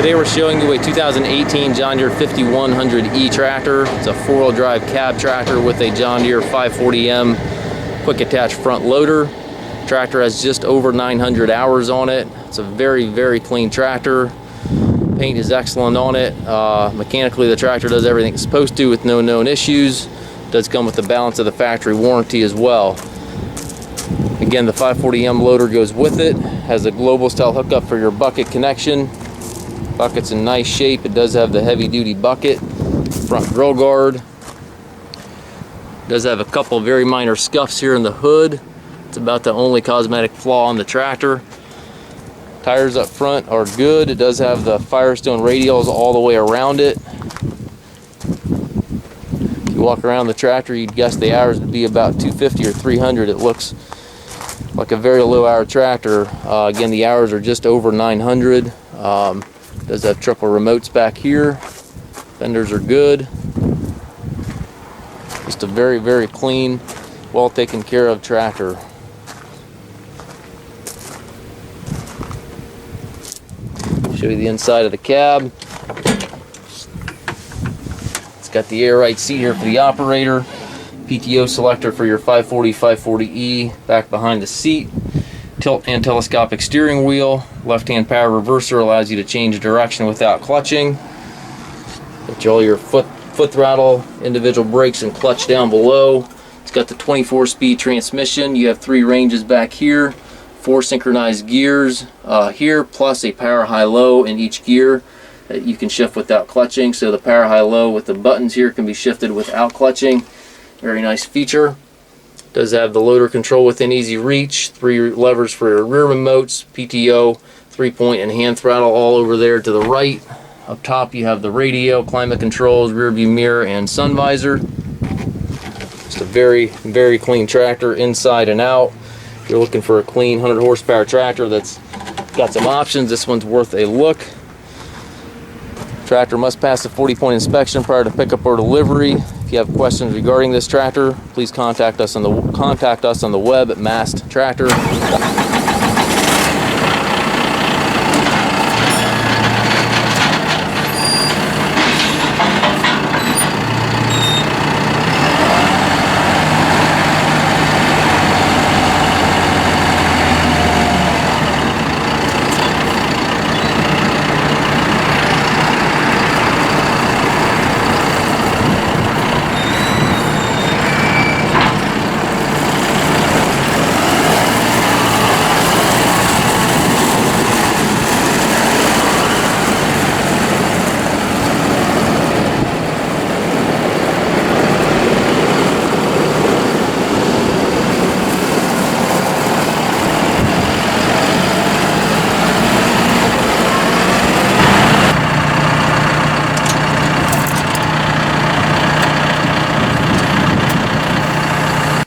Today we're showing you a 2018 John Deere 5100E tractor. It's a four-wheel drive cab tractor with a John Deere 540M quick attach front loader. Tractor has just over 900 hours on it. It's a very clean tractor. Paint is excellent on it. Mechanically, the tractor does everything it's supposed to with no known issues. Does come with the balance of the factory warranty as well. Again, the 540M loader goes with it. Has a global style hookup for your bucket connection. Bucket's in nice shape. It does have the heavy duty bucket, front grill guard. Does have a couple very minor scuffs here in the hood. It's about the only cosmetic flaw on the tractor. Tires up front are good. It does have the Firestone radials all the way around it. If you walk around the tractor, you'd guess the hours would be about 250 or 300. It looks like a very low hour tractor. Again, the hours are just over 900. Does have triple remotes back here. Fenders are good. Just a very clean, well taken care of tractor. Show you the inside of the cab. It's got the air right seat here for the operator. PTO selector for your 540/540E back behind the seat. Tilt and telescopic steering wheel. Left-hand power reverser allows you to change direction without clutching. Got all your foot throttle, individual brakes, and clutch down below. It's got the 24-speed transmission. You have 3 ranges back here, 4 synchronized gears here, plus a power high-low in each gear that you can shift without clutching. So the power high-low with the buttons here can be shifted without clutching. Very nice feature. Does have the loader control within easy reach, 3 levers for your rear remotes, PTO, 3-point and hand throttle all over there to the right. Up top you have the radio, climate controls, rear view mirror, and sun visor. Just a very clean tractor inside and out. If you're looking for a clean 100 horsepower tractor that's got some options, this one's worth a look. Tractor must pass a 40-point inspection prior to pickup or delivery. If you have questions regarding this tractor, please contact us on the web at Mast Tractor.